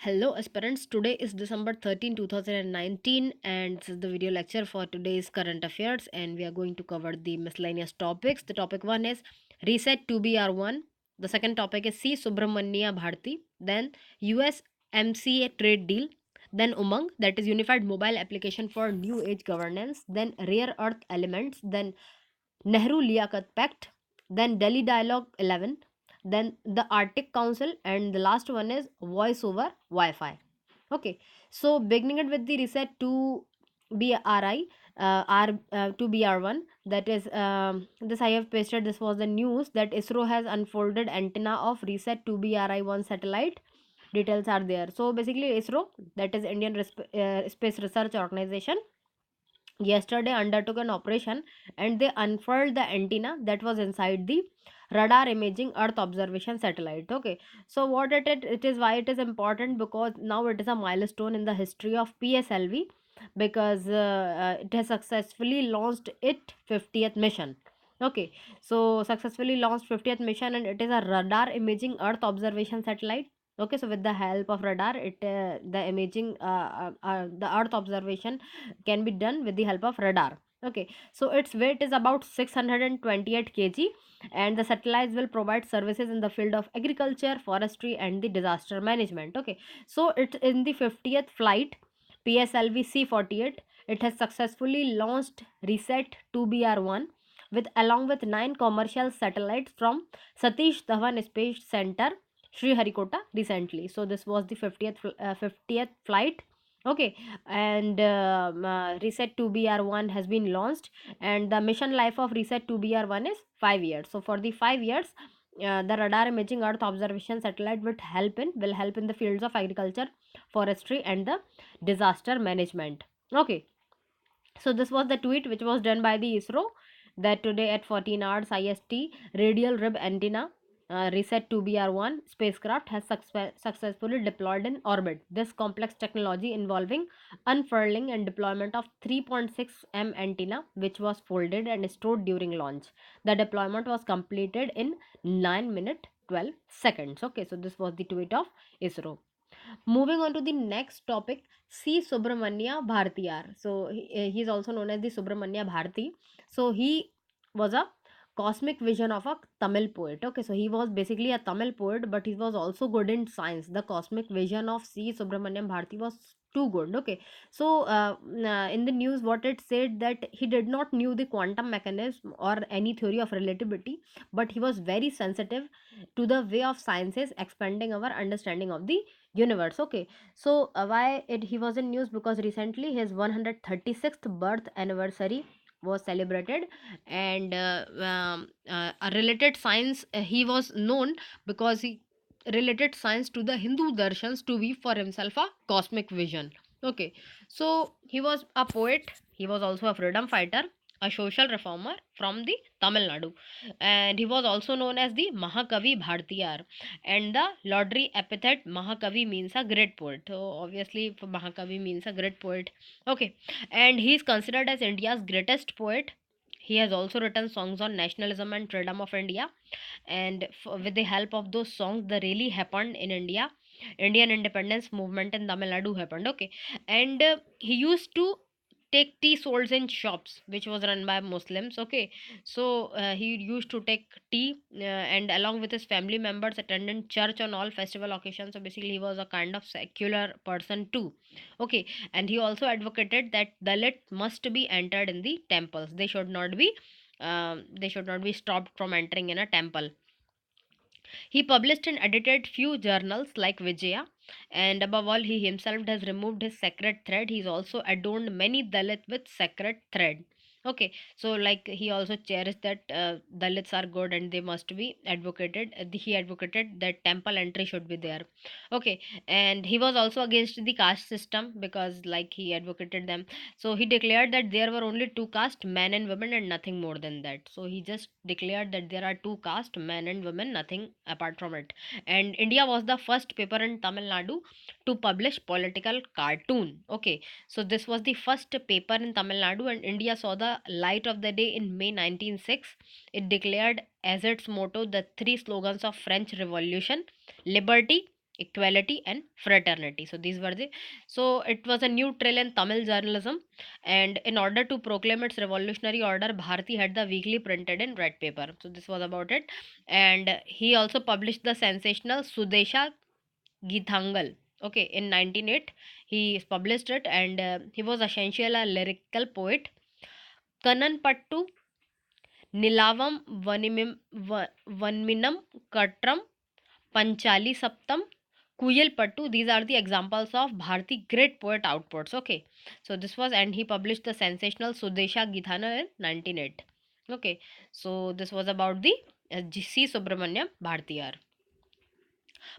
Hello aspirants, today is December 13, 2019 and this is the video lecture for today's current affairs and we are going to cover the miscellaneous topics. The topic 1 is Reset 2BR1. The second topic is C. Subramanya Bharti. Then USMC trade deal. Then Umang, that is Unified Mobile Application for New Age Governance. Then Rare Earth Elements. Then Nehru Liaquat Pact, then Delhi Dialogue 11, then the Arctic Council, and the last one is Voice over Wi Fi. Okay, so beginning it with the reset to BRI, to BR1, that is, this I have pasted. This was the news that ISRO has unfolded antenna of reset to BRI1 satellite. Details are there. So basically, ISRO, that is Indian Space Research Organization, yesterday undertook an operation and they unfurled the antenna that was inside the radar imaging earth observation satellite. Okay, so what it is, why it is important, because now it is a milestone in the history of PSLV, because it has successfully launched its 50th mission. Okay, so successfully launched 50th mission and it is a radar imaging earth observation satellite. Okay, so with the help of radar, the imaging, the earth observation can be done with the help of radar. Okay, so its weight is about 628 kg and the satellites will provide services in the field of agriculture, forestry and the disaster management. Okay, so it's in the 50th flight, PSLV C48. It has successfully launched reset 2BR1 with along with 9 commercial satellites from Satish Dhawan Space Center, Sriharikota, recently. So this was the 50th flight. Okay, and reset 2BR1 has been launched and the mission life of reset 2BR1 is 5 years. So for the 5 years, the radar imaging earth observation satellite will help in the fields of agriculture, forestry and the disaster management. Okay, so this was the tweet which was done by the ISRO, that today at 14 hours IST, radial rib antenna reset 2BR1 spacecraft has successfully deployed in orbit. This complex technology involving unfurling and deployment of 3.6 m antenna, which was folded and stored during launch. The deployment was completed in 9 minutes 12 seconds. Okay, so this was the tweet of ISRO. Moving on to the next topic, C. Subramanya Bhartiyar. So he is also known as the Subramanya Bharti. So he was a cosmic vision of a Tamil poet. Okay, so he was basically a Tamil poet, but he was also good in science. The cosmic vision of C. Subramanyam Bharti was too good. Okay, so in the news, what it said, that he did not knew the quantum mechanism or any theory of relativity, but he was very sensitive to the way of sciences expanding our understanding of the universe. Okay, so why he was in news, because recently his 136th birth anniversary was celebrated, and a related science, he was known because he related science to the Hindu darshans to weave for himself a cosmic vision. Okay, so he was a poet, he was also a freedom fighter, a social reformer from the Tamil Nadu, and he was also known as the Mahakavi Bhartiyar, and the lottery epithet Mahakavi means a great poet. So obviously Mahakavi means a great poet. Okay, and he is considered as India's greatest poet. He has also written songs on nationalism and freedom of India, and with the help of those songs, the really happened in India. Indian independence movement in Tamil Nadu happened. Okay, and he used to take tea sold in shops which was run by Muslims. Okay, so he used to take tea, and along with his family members attended church on all festival occasions. So basically he was a kind of secular person too. Okay, and he also advocated that Dalit must be entered in the temples. They should not be stopped from entering in a temple. He published and edited few journals like Vijaya, and above all, he himself has removed his sacred thread. He's also adorned many Dalit with sacred thread. Okay, so like he also cherished that Dalits are good and they must be advocated. He advocated that temple entry should be there. Okay, and he was also against the caste system, because like he advocated them. So he declared that there were only two castes, men and women, and nothing more than that. So he just declared that there are two castes, men and women, nothing apart from it. And India was the first paper in Tamil Nadu to publish political cartoon. Okay, so this was the first paper in Tamil Nadu, and India saw the light of the day in May 1906. It declared as its motto the three slogans of French Revolution: liberty, equality, and fraternity. So these were the, so it was a new trail in Tamil journalism, and in order to proclaim its revolutionary order, Bharati had the weekly printed in red paper. So this was about it. And he also published the sensational Sudesha Geethangal. Okay, in 1908 he published it, and he was essentially a lyrical poet. Kanan Pattu, Nilavam Vanminam Katram, Panchali Saptam, Kuyal Pattu. These are the examples of Bharati great poet outputs. Okay, so this was, and he published the sensational Sudesha Githana in 1908. Okay, so this was about the C. Subramanyam Bhartiyar.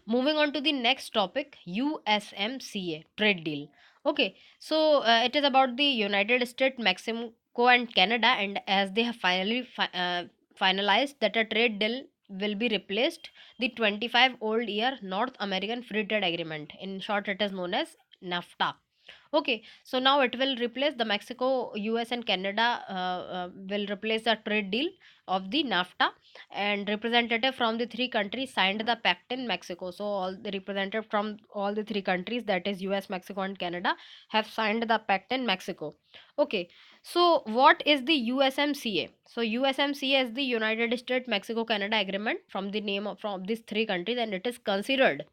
Moving on to the next topic, USMCA trade deal. Okay, so it is about the United States, Mexico, and Canada, and as they have finalized that a trade deal will be replaced the 25-old-year North American Free Trade Agreement. In short, it is known as NAFTA. Okay, so now it will replace the Mexico, US, and Canada will replace the trade deal of the NAFTA, and representative from the three countries signed the pact in Mexico. So all the representative from all the three countries, that is US, Mexico, and Canada, have signed the pact in Mexico. Okay, so what is the USMCA? So USMCA is the United States, Mexico, Canada agreement from the name of from these three countries, and it is considered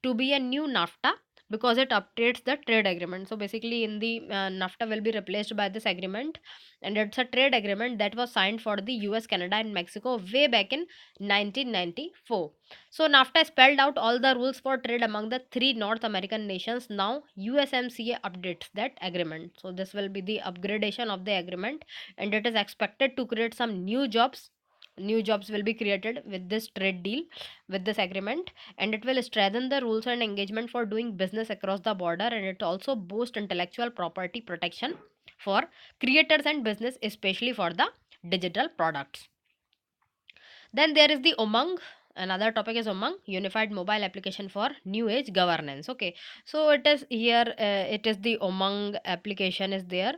to be a new NAFTA because it updates the trade agreement. So basically in the NAFTA will be replaced by this agreement, and it's a trade agreement that was signed for the US, Canada, and Mexico way back in 1994. So NAFTA spelled out all the rules for trade among the three North American nations. Now USMCA updates that agreement. So this will be the upgradation of the agreement, and it is expected to create some new jobs. New jobs will be created with this trade deal, with this agreement, and it will strengthen the rules and engagement for doing business across the border, and it also boosts intellectual property protection for creators and business, especially for the digital products. Then there is the Umang. Another topic is Umang, Unified Mobile Application for New Age Governance. Okay, so it is here. It is the Umang application is there,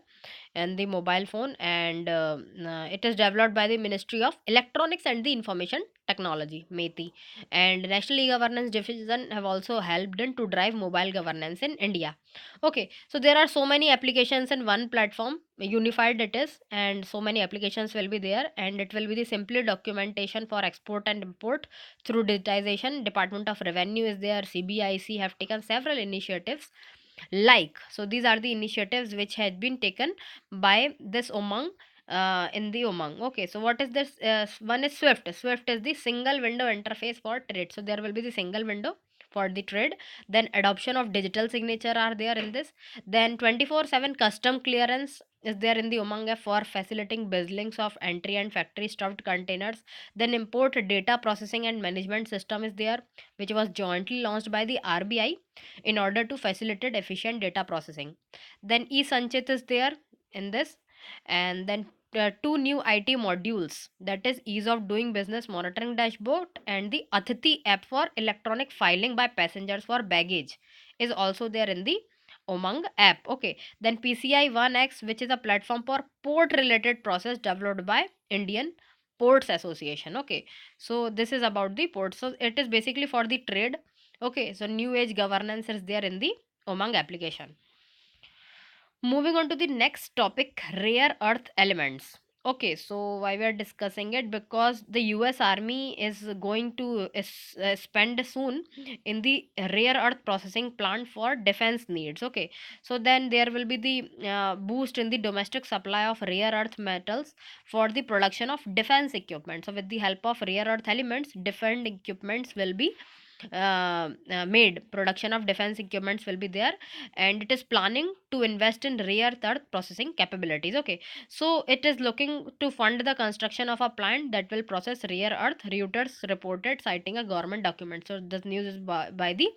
and the mobile phone, and it is developed by the Ministry of Electronics and the Information Technology, METI, and National E-Governance Division have also helped in to drive mobile governance in India. Okay, so there are so many applications in one platform, unified it is, and so many applications will be there, and it will be the simply documentation for export and import through digitization. Department of Revenue is there, CBIC have taken several initiatives, like, so these are the initiatives which had been taken by this Umang, in the Umang. Okay, so what is this? One is Swift is the single window interface for trade. So there will be the single window for the trade. Then adoption of digital signature are there in this. Then 24/7 custom clearance is there in the Umang app for facilitating billings of entry and factory stuffed containers. Then import data processing and management system is there, which was jointly launched by the RBI in order to facilitate efficient data processing. Then e-sanchit is there in this, and then two new IT modules, that is ease of doing business monitoring dashboard, and the Athithi app for electronic filing by passengers for baggage is also there in the Umang app. Okay, then PCI 1X, which is a platform for port related process developed by Indian Ports Association. Okay, so this is about the port. So it is basically for the trade. Okay, so new age governance is there in the Umang application. Moving on to the next topic, rare earth elements. Okay, so why we are discussing it? Because the US Army is going to spend soon in the rare earth processing plant for defense needs. Okay, so then there will be the boost in the domestic supply of rare earth metals for the production of defense equipment. So with the help of rare earth elements, defense equipments will be made. Production of defense equipments will be there, and it is planning to invest in rare earth processing capabilities. Okay, so it is looking to fund the construction of a plant that will process rare earth, Reuters reported, citing a government document. So this news is by the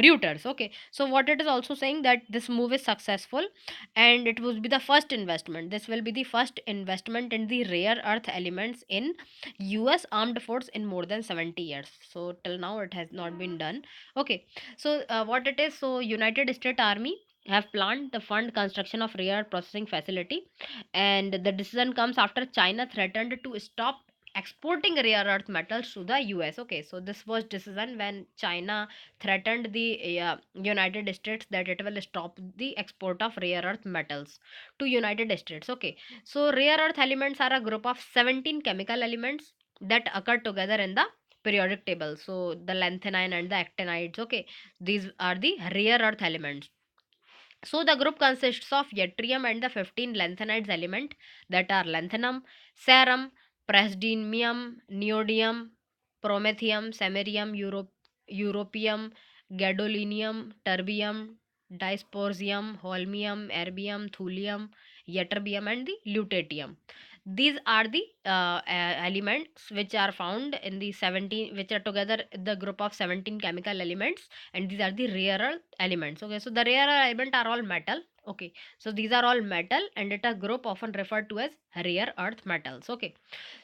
Reuters. Okay, so what it is also saying that this move is successful, and it will be the first investment. This will be the first investment in the rare earth elements in US armed force in more than 70 years. So till now it has not been done. Okay, so what it is, so United States Army have planned the fund construction of rare processing facility, and the decision comes after China threatened to stop exporting rare earth metals to the US. Okay, so this was decision when China threatened the United States that it will stop the export of rare earth metals to United States. Okay, so rare earth elements are a group of 17 chemical elements that occur together in the periodic table. So the lanthanide and the actinides. Okay, these are the rare earth elements. So the group consists of yttrium and the 15 lanthanides element that are lanthanum, cerium, praseodymium, neodymium, promethium, samarium, europium, gadolinium, terbium, dysprosium, holmium, erbium, thulium, ytterbium, and the lutetium. These are the elements which are found in the 17, which are together the group of 17 chemical elements, and these are the rarer elements. Okay, so the rarer element are all metal. Okay, so these are all metal, and it a group often referred to as rare earth metals. Okay,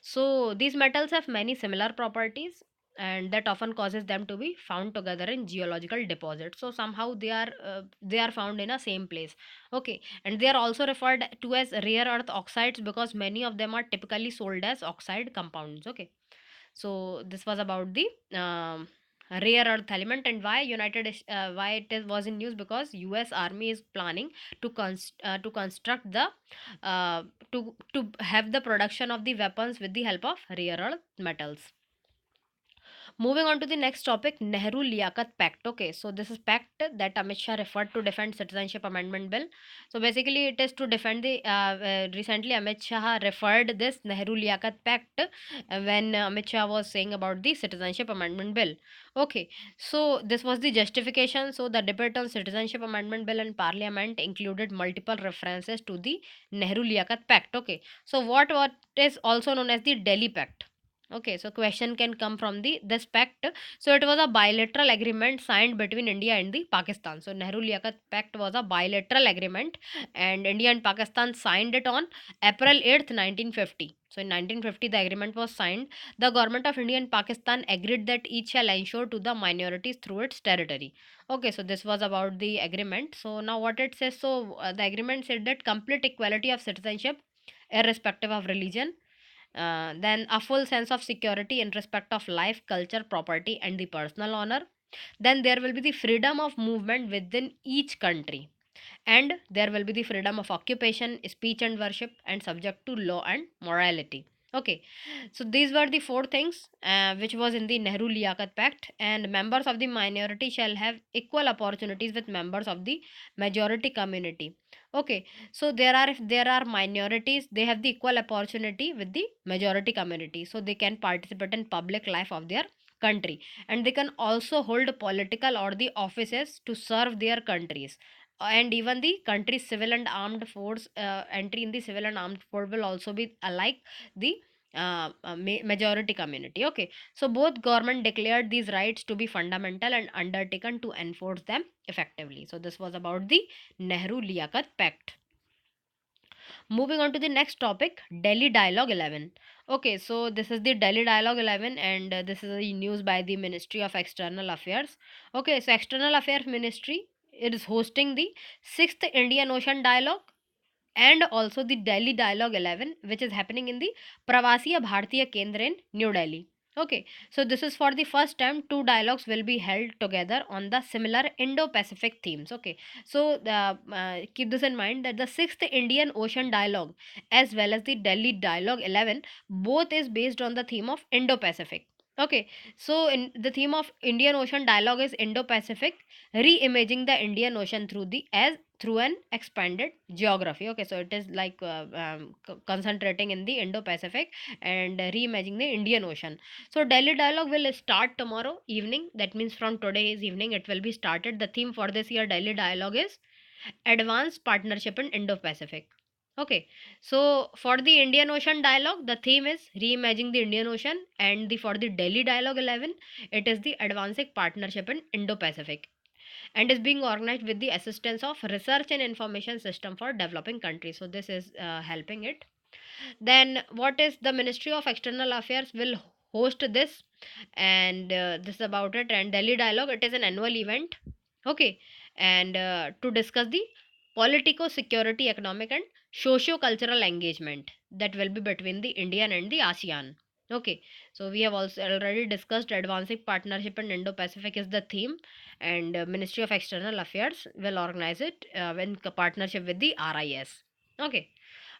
so these metals have many similar properties, and that often causes them to be found together in geological deposits. So somehow they are found in a same place. Okay, and they are also referred to as rare earth oxides because many of them are typically sold as oxide compounds. Okay, so this was about the rare earth element, and why was in news because US Army is planning to construct the to have the production of the weapons with the help of rare earth metals. Moving on to the next topic, Nehru Liaquat Pact. Okay, so this is pact that Amit Shah referred to defend Citizenship Amendment Bill. So basically, it is to defend the. Recently, Amit Shah referred this Nehru Liaquat Pact when Amit Shah was saying about the Citizenship Amendment Bill. Okay, so this was the justification. So the debate on Citizenship Amendment Bill in Parliament included multiple references to the Nehru Liaquat Pact. Okay, so what is also known as the Delhi Pact. Okay, so question can come from the this pact. So it was a bilateral agreement signed between India and the Pakistan. So Nehru Liaquat Pact was a bilateral agreement, and India and Pakistan signed it on April 8th, 1950. So in 1950 the agreement was signed. The government of India and Pakistan agreed that each shall ensure to the minorities through its territory. Okay, so this was about the agreement. So now what it says, so the agreement said that complete equality of citizenship irrespective of religion, then a full sense of security in respect of life, culture, property, and the personal honor. Then there will be the freedom of movement within each country, and there will be the freedom of occupation, speech, and worship, and subject to law and morality. Okay, so these were the four things which was in the Nehru Liaquat Pact, and members of the minority shall have equal opportunities with members of the majority community. Okay, so there are, if there are minorities, they have the equal opportunity with the majority community, so they can participate in public life of their country, and they can also hold political or the offices to serve their countries. And even the country's civil and armed force, entry in the civil and armed force will also be alike the majority community. Okay, so both government declared these rights to be fundamental and undertaken to enforce them effectively. So this was about the Nehru Liaquat Pact. Moving on to the next topic, Delhi Dialogue 11. Okay, so this is the Delhi Dialogue 11, and this is the news by the Ministry of External Affairs. Okay, so External Affairs Ministry, it is hosting the 6th Indian Ocean Dialogue and also the Delhi Dialogue 11, which is happening in the Pravasiya Bharatiya Kendra in New Delhi. Okay, so this is for the first time two dialogues will be held together on the similar Indo-Pacific themes. Okay, so keep this in mind that the sixth Indian Ocean Dialogue as well as the Delhi Dialogue 11 both is based on the theme of Indo-Pacific. Okay, so in the theme of Indian Ocean Dialogue is Indo-Pacific, re-imaging the Indian Ocean through the as through an expanded geography. Okay, so it is like concentrating in the Indo-Pacific and reimagining the Indian Ocean. So Delhi Dialogue will start tomorrow evening. That means from today's evening it will be started. The theme for this year Delhi Dialogue is Advanced Partnership in Indo-Pacific. Okay, so for the Indian Ocean Dialogue, the theme is reimagining the Indian Ocean, and the for the Delhi Dialogue 11, it is the Advancing Partnership in Indo-Pacific, and is being organized with the assistance of Research and Information System for Developing Countries. So this is helping it. Then what is the Ministry of External Affairs will host this, and this is about it. And Delhi Dialogue, it is an annual event. Okay, and to discuss the politico security, economic, and socio cultural engagement that will be between the Indian and the ASEAN. Okay, so we have also already discussed advancing partnership in Indo-Pacific is the theme, and Ministry of External Affairs will organize it in partnership with the RIS. Okay,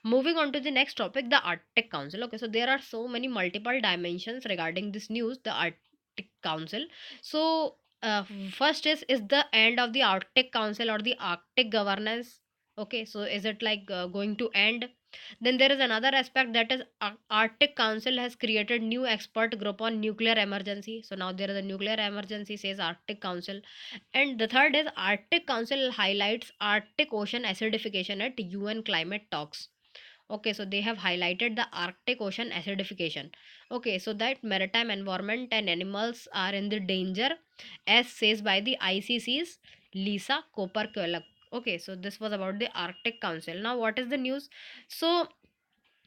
moving on to the next topic, the Arctic Council. Okay, so there are so many multiple dimensions regarding this news, the Arctic Council. So first is the end of the Arctic Council or the Arctic governance. Okay, so is it like going to end? Then there is another aspect, that is Arctic Council has created new expert group on nuclear emergency. So now there is a nuclear emergency, says Arctic Council. And the third is Arctic Council highlights Arctic Ocean acidification at UN climate talks. Okay, so they have highlighted the Arctic Ocean acidification. Okay, so that maritime environment and animals are in the danger, as says by the ICC's Lisa Cooper. Okay, so this was about the Arctic Council. Now, what is the news? So,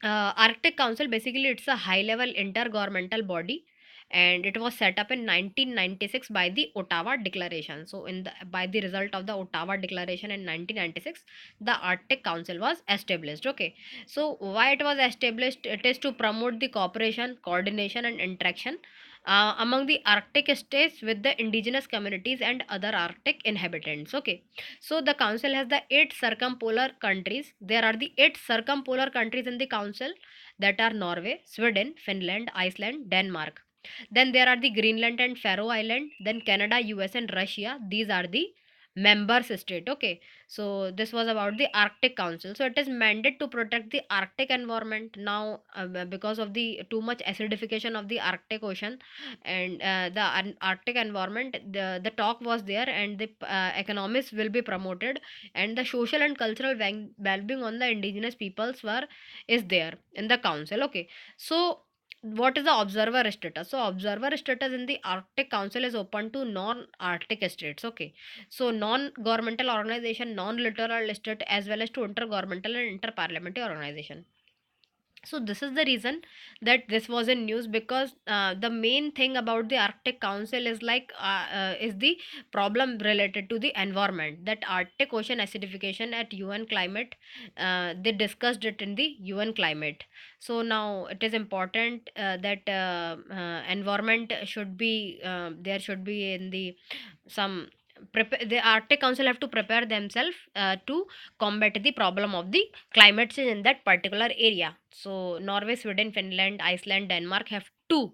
Arctic Council basically it's a high level intergovernmental body, and it was set up in 1996 by the Ottawa Declaration. So in the by the result of the Ottawa Declaration in 1996, the Arctic Council was established. Okay, so why it was established? It is to promote the cooperation, coordination, and interaction among the Arctic states with the indigenous communities and other Arctic inhabitants. Okay, so the council has the eight circumpolar countries. There are the eight circumpolar countries in the council, that are Norway, Sweden, Finland, Iceland, Denmark. Then there are the Greenland and Faroe Island. Then Canada, US, and Russia. These are the members state. Okay, so this was about the Arctic Council. So it is mandated to protect the Arctic environment now, because of the too much acidification of the Arctic Ocean and the Arctic environment. The talk was there, and the economics will be promoted, and the social and cultural well-being on the indigenous peoples were is there in the council. Okay, so what is the observer status? So observer status in the Arctic Council is open to non-Arctic states. Okay, so non-governmental organization, non-littoral state, as well as to intergovernmental and interparliamentary organization. So this is the reason that this was in news, because the main thing about the Arctic Council is like is the problem related to the environment, that Arctic Ocean acidification at UN climate. They discussed it in the UN climate. So now it is important that environment should be there should be in the some the Arctic Council have to prepare themselves to combat the problem of the climate change in that particular area. So Norway, Sweden, Finland, Iceland, Denmark have to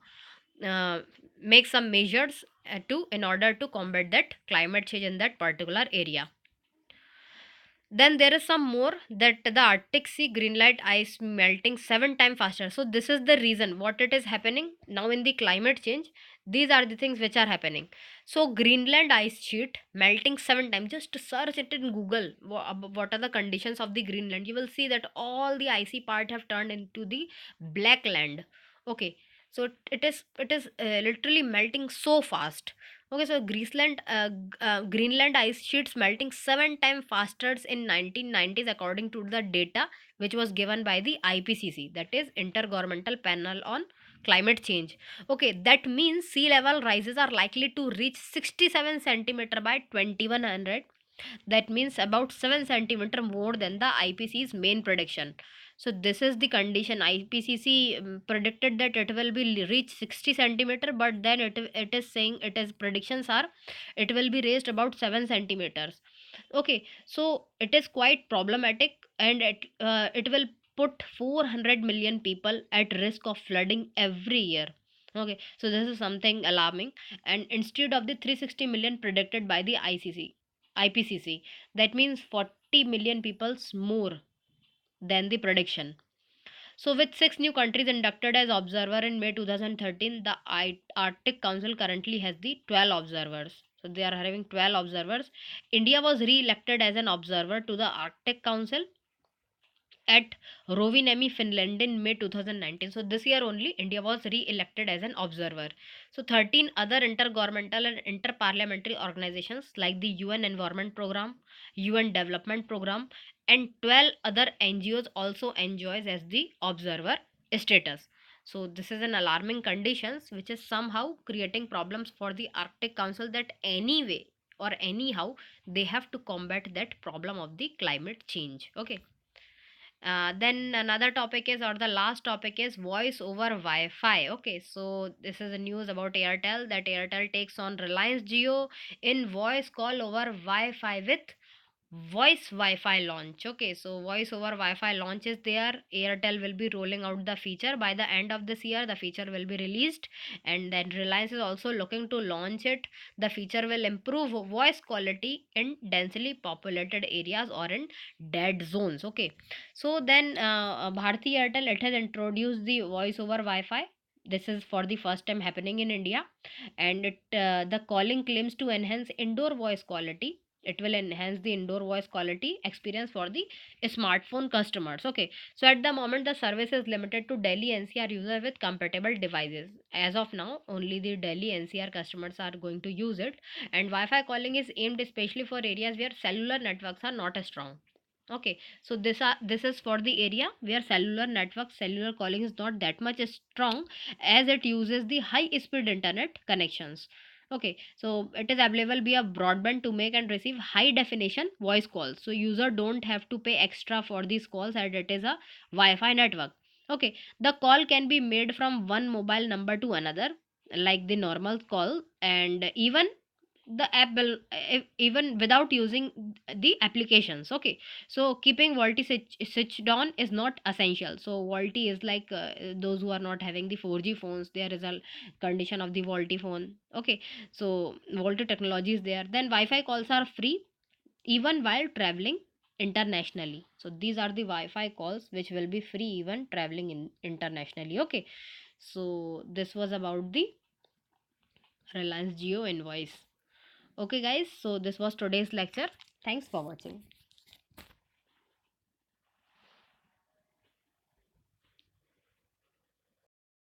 uh, make some measures to in order to combat that climate change in that particular area. Then there is some more, that the Arctic Sea Greenland ice melting 7 times faster. So this is the reason what it is happening now in the climate change. These are the things which are happening. So Greenland ice sheet melting 7 times. Just search it in Google. What are the conditions of the Greenland? You will see that all the icy part have turned into the black land. Okay, so it is literally melting so fast. Okay, so Greenland ice sheets melting 7 times faster in 1990s, according to the data which was given by the IPCC, that is Intergovernmental Panel on Climate Change. Okay, that means sea level rises are likely to reach 67 centimeter by 2100. That means about 7 centimeter more than the IPCC's main prediction. So this is the condition. IPCC predicted that it will be reach 60 centimeter, but then it is saying, it is predictions are it will be raised about 7 centimeters. Okay, so it is quite problematic, and it will put 400 million people at risk of flooding every year. Okay, so this is something alarming, and instead of the 360 million predicted by the IPCC, that means 40 million people's more than the prediction. So, with six new countries inducted as observer in May 2013, the Arctic Council currently has the 12 observers. So, they are having 12 observers. India was re-elected as an observer to the Arctic Council at Rovaniemi, Finland in May 2019. So this year only India was re-elected as an observer. So 13 other intergovernmental and interparliamentary organizations like the UN Environment Program, UN Development Program, and 12 other NGOs also enjoys as the observer status. So this is an alarming conditions which is somehow creating problems for the Arctic Council, that anyway or anyhow they have to combat that problem of the climate change. Okay, Then another topic is, or the last topic is, voice over Wi-Fi. Okay, so this is the news about Airtel, that Airtel takes on Reliance Jio in voice call over Wi-Fi with voice Wi-Fi launch. Okay, so voice over Wi-Fi launch is there. Airtel will be rolling out the feature by the end of this year. The feature will be released, and then Reliance is also looking to launch it. The feature will improve voice quality in densely populated areas or in dead zones. Okay, so then Bharti Airtel, it has introduced the voice over Wi-Fi. This is for the first time happening in India, and the calling claims to enhance indoor voice quality. It will enhance the indoor voice quality experience for the smartphone customers. Okay, so at the moment the service is limited to Delhi NCR users with compatible devices. As of now, only the Delhi NCR customers are going to use it, and Wi-Fi calling is aimed especially for areas where cellular networks are not as strong. Okay, so this is for the area where cellular calling is not that much strong, as it uses the high speed internet connections. Okay, so it is available via broadband to make and receive high definition voice calls. So user don't have to pay extra for these calls, as it is a Wi-Fi network. Okay, the call can be made from one mobile number to another, like the normal call, and even the app will, even without using the applications. Okay, so keeping VoLTE switched on is not essential. So VoLTE is like, those who are not having the 4G phones, there is a condition of the VoLTE phone. Okay, so VoLTE technology is there. Then Wi-Fi calls are free even while traveling internationally. So these are the Wi-Fi calls which will be free even traveling internationally. Okay, so this was about the Reliance Jio invoice. Okay, guys, so this was today's lecture. Thanks for watching.